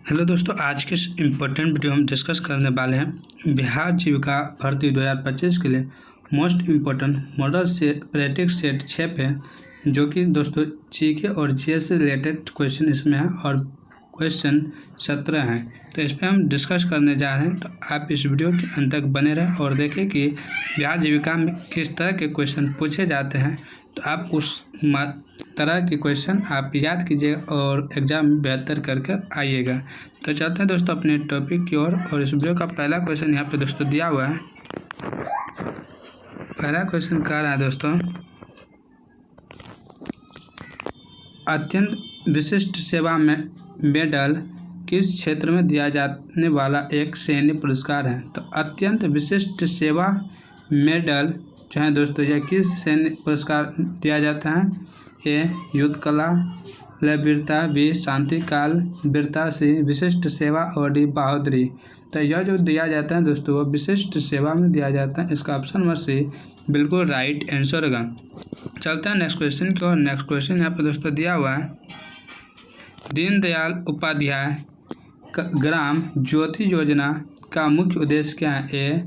Hello दोस्तों, आज के इस इम्पोर्टेंट वीडियो हम डिस्कस करने वाले हैं बिहार जीविका भर्ती 2025 के लिए मोस्ट इम्पोर्टेंट मॉडल से प्रैक्टिस सेट 6 पे, जो कि दोस्तों जीके और जीएस से रिलेटेड क्वेश्चन इसमें है और क्वेश्चन 17 हैं। तो इस पर हम डिस्कस करने जा रहे हैं। तो आप इस वीडियो के अंत तक बने रहें और देखें कि बिहार जीविका में किस तरह के क्वेश्चन पूछे जाते हैं। तो आप उस तरह के क्वेश्चन आप याद कीजिएगा और एग्ज़ाम में बेहतर करके आइएगा। तो चलते हैं दोस्तों अपने टॉपिक की ओर। और इस वीडियो का पहला क्वेश्चन यहाँ पे दोस्तों दिया हुआ है। पहला क्वेश्चन कह रहा है दोस्तों, अत्यंत विशिष्ट सेवा में मेडल किस क्षेत्र में दिया जाने वाला एक सैन्य पुरस्कार है। तो अत्यंत विशिष्ट सेवा मेडल जो है दोस्तों यह किस सैन्य पुरस्कार दिया जाता है। ए युद्ध कला, वीरता, बी शांति काल वीरता, सी विशिष्ट सेवा और डी बहादुरी। तो यह जो दिया जाता है दोस्तों वो विशिष्ट सेवा में दिया जाता है। इसका ऑप्शन नंबर सी बिल्कुल राइट आंसर होगा। चलते हैं नेक्स्ट क्वेश्चन की ओर। नेक्स्ट क्वेश्चन यहाँ पे दोस्तों दिया हुआ है, दीनदयाल उपाध्याय ग्राम ज्योति योजना का मुख्य उद्देश्य क्या है। ए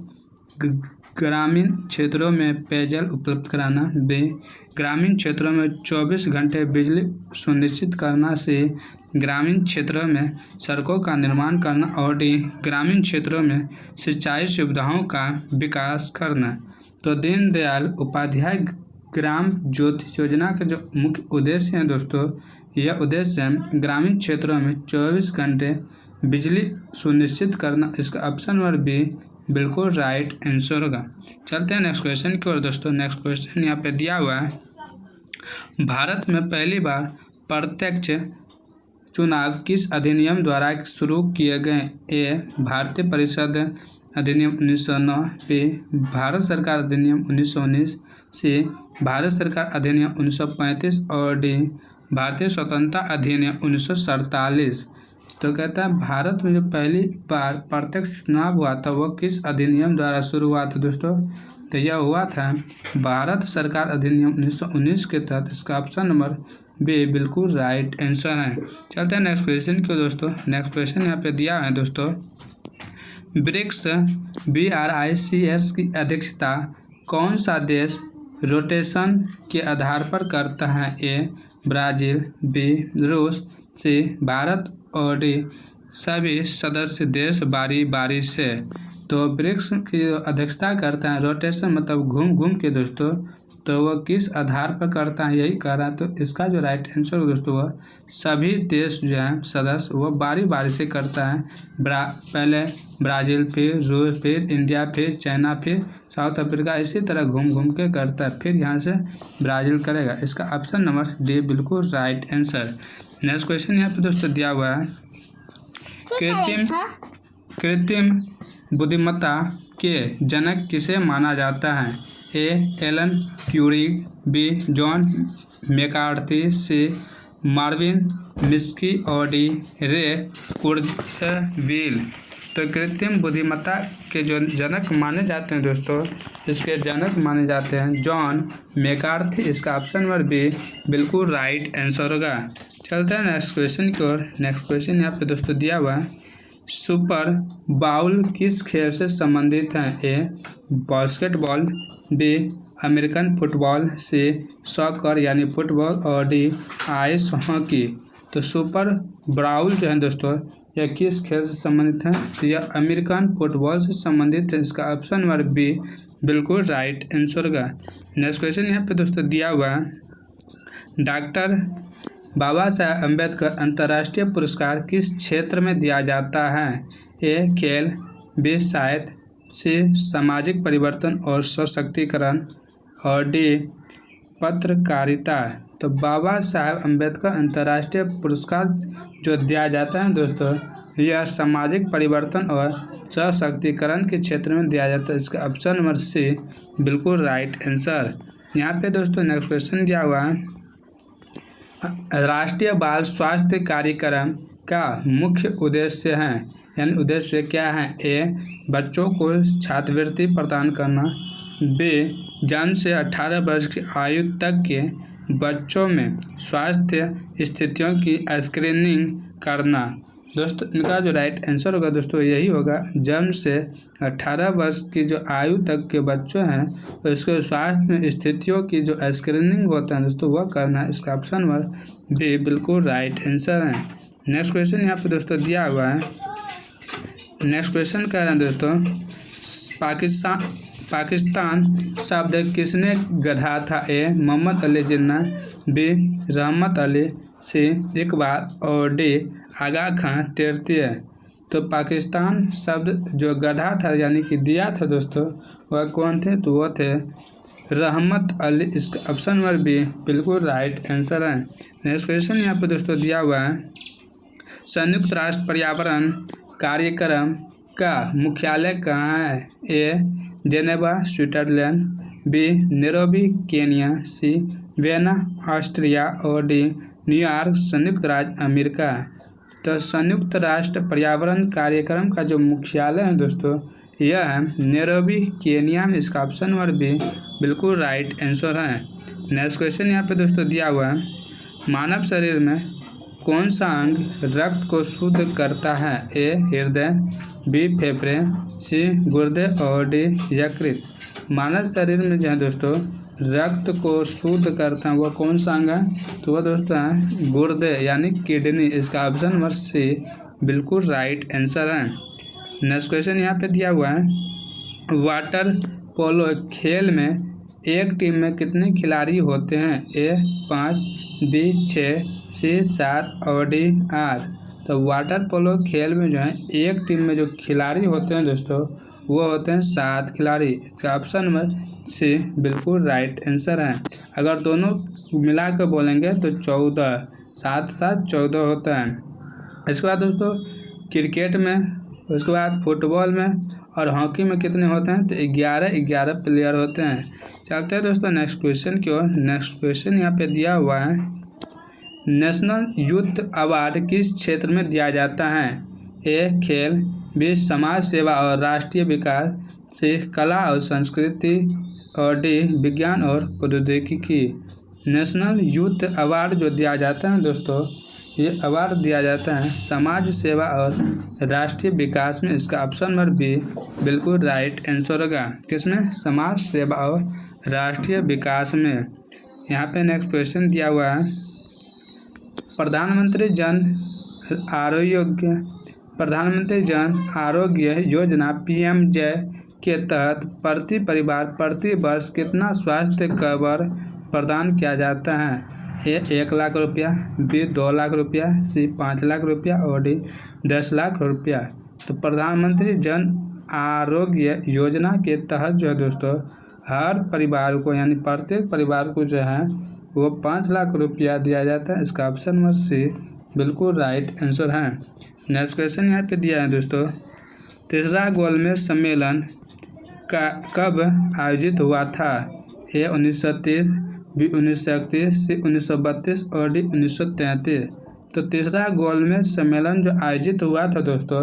ग्रामीण क्षेत्रों में पेयजल उपलब्ध कराना, बी ग्रामीण क्षेत्रों में 24 घंटे बिजली सुनिश्चित करना, सी ग्रामीण क्षेत्रों में सड़कों का निर्माण करना और डी ग्रामीण क्षेत्रों में सिंचाई सुविधाओं का विकास करना। तो दीनदयाल उपाध्याय ग्राम ज्योति योजना का जो मुख्य उद्देश्य है दोस्तों, यह उद्देश्य है ग्रामीण क्षेत्रों में 24 घंटे बिजली सुनिश्चित करना। इसका ऑप्शन नंबर बी बिल्कुल राइट आंसर होगा। चलते हैं नेक्स्ट क्वेश्चन की ओर दोस्तों। नेक्स्ट क्वेश्चन यहाँ पे दिया हुआ है, भारत में पहली बार प्रत्यक्ष चुनाव किस अधिनियम द्वारा शुरू किए गए। ए भारतीय परिषद अधिनियम 1909, बी भारत सरकार अधिनियम 1919, सी भारत सरकार अधिनियम 1935 और डी भारतीय स्वतंत्रता अधिनियम 1947। तो कहता है भारत में जो पहली बार प्रत्यक्ष चुनाव हुआ था वो किस अधिनियम द्वारा शुरू हुआ था दोस्तों। तो यह हुआ था भारत सरकार अधिनियम 1919 के तहत। इसका ऑप्शन नंबर बी बिल्कुल राइट आंसर है। चलते हैं नेक्स्ट क्वेश्चन की दोस्तों। नेक्स्ट क्वेश्चन यहाँ पे दिया है दोस्तों, ब्रिक्स BRICS की अध्यक्षता कौन सा देश रोटेशन के आधार पर करता है। ए ब्राज़ील, बी रूस, सी भारत और डी सभी सदस्य देश बारी बारी से। तो ब्रिक्स की अध्यक्षता करता है रोटेशन मतलब घूम घूम के दोस्तों। तो वह किस आधार पर करता है यही कह रहा है। तो इसका जो राइट आंसर है दोस्तों वह सभी देश जो हैं सदस्य वह बारी बारी से करता है। पहले ब्राज़ील, फिर रूस, फिर इंडिया, फिर चाइना, फिर साउथ अफ्रीका, इसी तरह घूम घूम के करता है। फिर यहाँ से ब्राज़ील करेगा। इसका ऑप्शन नंबर डी बिल्कुल राइट आंसर। नेक्स्ट क्वेश्चन यहाँ पे दोस्तों दिया हुआ है, कृत्रिम बुद्धिमत्ता के जनक किसे माना जाता है। A Alan Turing, B John McCarthy, C Marvin Minsky और डी रे कुर्डविल। तो कृत्रिम बुद्धिमत्ता के जो जनक माने जाते हैं दोस्तों, इसके जनक माने जाते हैं जॉन मैकार्थी। इसका ऑप्शन नंबर बी बिल्कुल राइट आंसर होगा। चलते हैं नेक्स्ट क्वेश्चन की ओर। नेक्स्ट क्वेश्चन यहाँ पे दोस्तों दिया हुआ है, सुपर बाउल किस खेल से संबंधित है। ए बास्केटबॉल, बी अमेरिकन फुटबॉल, सी सॉकर यानी फुटबॉल और डी आइस हॉकी। तो सुपर बाउल जो है दोस्तों यह किस खेल से संबंधित है। तो यह अमेरिकन फुटबॉल से संबंधित है। इसका ऑप्शन नंबर बी बिल्कुल राइट आंसर होगा। नेक्स्ट क्वेश्चन यहाँ पे दोस्तों दिया हुआ है, डॉक्टर बाबा साहेब अम्बेडकर अंतर्राष्ट्रीय पुरस्कार किस क्षेत्र में दिया जाता है। ए खेल, बी साहित्य, सी सामाजिक परिवर्तन और सशक्तिकरण और डी पत्रकारिता। तो बाबा साहेब अम्बेडकर अंतर्राष्ट्रीय पुरस्कार जो दिया जाता है दोस्तों यह सामाजिक परिवर्तन और सशक्तिकरण के क्षेत्र में दिया जाता है। इसका ऑप्शन नंबर सी बिल्कुल राइट आंसर। यहाँ पे दोस्तों नेक्स्ट क्वेश्चन दिया हुआ है, राष्ट्रीय बाल स्वास्थ्य कार्यक्रम का मुख्य उद्देश्य है यानी उद्देश्य क्या है। ए बच्चों को छात्रवृत्ति प्रदान करना, बी जन्म से 18 वर्ष की आयु तक के बच्चों में स्वास्थ्य स्थितियों की स्क्रीनिंग करना, दोस्तों इनका जो राइट आंसर होगा दोस्तों यही होगा, जन्म से 18 वर्ष की जो आयु तक के बच्चों हैं तो इसके स्वास्थ्य में स्थितियों की जो स्क्रीनिंग होता है दोस्तों वह करना, इसका ऑप्शन नंबर बी बिल्कुल राइट आंसर है। नेक्स्ट क्वेश्चन यहाँ पे दोस्तों दिया हुआ है। नेक्स्ट क्वेश्चन कह रहे हैं दोस्तों, पाकिस्तान शब्द किसने गढ़ा था? ए मोहम्मद अली जिन्ना, बी रहमत अली, सी इकबाल और डी आगा खां तृतीय। तो पाकिस्तान शब्द जो गढ़ा था यानी कि दिया था दोस्तों वह कौन थे? तो वो थे रहमत अली, इसका ऑप्शन नंबर बी बिल्कुल राइट आंसर है। नेक्स्ट क्वेश्चन यहाँ पे दोस्तों दिया हुआ है, संयुक्त राष्ट्र पर्यावरण कार्यक्रम का मुख्यालय कहाँ है? A Geneva Switzerland, B Nairobi Kenya, C Vienna Austria और डी न्यूयॉर्क संयुक्त राज्य अमेरिका। तो संयुक्त राष्ट्र पर्यावरण कार्यक्रम का जो मुख्यालय है दोस्तों यह है नैरोबी केन्या में, इसका ऑप्शन नंबर बी बिल्कुल राइट आंसर है। नेक्स्ट क्वेश्चन यहाँ पे दोस्तों दिया हुआ है, मानव शरीर में कौन सा अंग रक्त को शुद्ध करता है? ए हृदय, बी फेफड़े, सी गुर्दे और डी यकृत। मानव शरीर में जो है दोस्तों रक्त को शुद्ध करता है वह कौन सा अंग है? तो वह दोस्तों है गुर्दे यानी किडनी, इसका ऑप्शन नंबर सी बिल्कुल राइट आंसर है। नेक्स्ट क्वेश्चन यहाँ पे दिया हुआ है, वाटर पोलो खेल में एक टीम में कितने खिलाड़ी होते हैं? ए 5, बी 6, सी 7 और डी 8। तो वाटर पोलो खेल में जो है एक टीम में जो खिलाड़ी होते हैं दोस्तों वो होते हैं 7 खिलाड़ी, इसका ऑप्शन नंबर सी बिल्कुल राइट आंसर है। अगर दोनों मिला कर बोलेंगे तो 14, 7 7 14 होता है। इसके बाद दोस्तों क्रिकेट में, उसके बाद फुटबॉल में और हॉकी में कितने होते हैं? तो 11 प्लेयर होते हैं। चलते हैं दोस्तों नेक्स्ट क्वेश्चन की ओर। नेक्स्ट क्वेश्चन यहाँ पे दिया हुआ है, नेशनल यूथ अवार्ड किस क्षेत्र में दिया जाता है? ए खेल, बी समाज सेवा और राष्ट्रीय विकास, सी कला और संस्कृति और डी विज्ञान और प्रौद्योगिकी। नेशनल यूथ अवार्ड जो दिया जाता है दोस्तों ये अवार्ड दिया जाता है समाज सेवा और राष्ट्रीय विकास में, इसका ऑप्शन नंबर बी बिल्कुल राइट आंसर होगा। किसमें? समाज सेवा और राष्ट्रीय विकास में। यहाँ पे नेक्स्ट क्वेश्चन दिया हुआ है, प्रधानमंत्री जन आरोग्य योजना PMJ के तहत प्रति परिवार प्रति वर्ष कितना स्वास्थ्य कवर प्रदान किया जाता है? ए 1 लाख रुपया, बी 2 लाख रुपया, सी 5 लाख रुपया और डी 10 लाख रुपया। तो प्रधानमंत्री जन आरोग्य योजना के तहत जो है दोस्तों हर परिवार को यानी प्रत्येक परिवार को जो है वो 5 लाख रुपया दिया जाता है, इसका ऑप्शन नंबर सी बिल्कुल राइट आंसर है। नेक्स्ट क्वेश्चन यहाँ पे दिया है दोस्तों, तीसरा गोलमेज सम्मेलन कब आयोजित हुआ था? ए 1930, बी 1931, सी 1932 और डी 1933। तो तीसरा गोलमेज सम्मेलन जो आयोजित हुआ था दोस्तों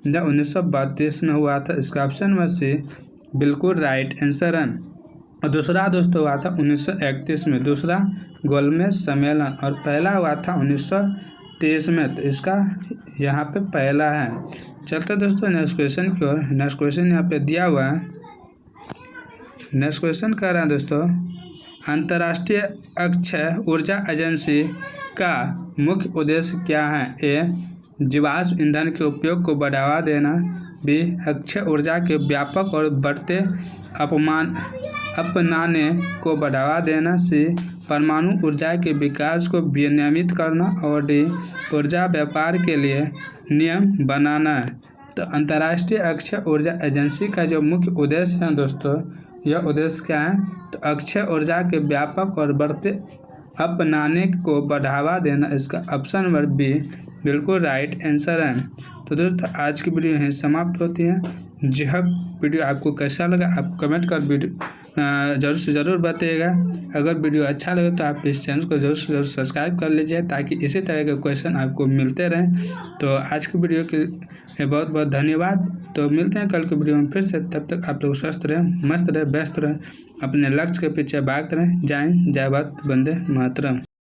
जब 1932 में हुआ था, इसका ऑप्शन नंबर सी बिल्कुल राइट आंसर है। और दूसरा दोस्तों हुआ था 1931 में दूसरा गोलमेज सम्मेलन, और पहला हुआ था 1930 में, तो इसका यहाँ पे पहला है। चलते दोस्तों नेक्स्ट क्वेश्चन की ओर। नेक्स्ट क्वेश्चन यहाँ पे दिया हुआ है, नेक्स्ट क्वेश्चन कह रहे हैं दोस्तों, अंतर्राष्ट्रीय अक्षय ऊर्जा एजेंसी का मुख्य उद्देश्य क्या है? ए जीवाश्म ईंधन के उपयोग को बढ़ावा देना, बी अक्षय ऊर्जा के व्यापक और बढ़ते अपनाने को बढ़ावा देना, सी परमाणु ऊर्जा के विकास को विनियमित करना और डी ऊर्जा व्यापार के लिए नियम बनाना। तो अंतर्राष्ट्रीय अक्षय ऊर्जा एजेंसी का जो मुख्य उद्देश्य है दोस्तों यह उद्देश्य क्या है? तो अक्षय ऊर्जा के व्यापक और बढ़ते अपनाने को बढ़ावा देना, इसका ऑप्शन नंबर बी बिल्कुल राइट आंसर है। तो दोस्तों आज की वीडियो यहीं समाप्त होती है। यह वीडियो आपको कैसा लगा आप कमेंट कर ज़रूर से ज़रूर बताइएगा। अगर वीडियो अच्छा लगे तो आप इस चैनल को ज़रूर से ज़रूर सब्सक्राइब कर लीजिए ताकि इसी तरह के क्वेश्चन आपको मिलते रहें। तो आज की वीडियो के लिए बहुत बहुत धन्यवाद। तो मिलते हैं कल के वीडियो में फिर से, तब तक आप लोग स्वस्थ रहें, मस्त रहें, व्यस्त रहें, अपने लक्ष्य के पीछे भागते रहें। जय हिंद, जय भारत, वंदे मातरम।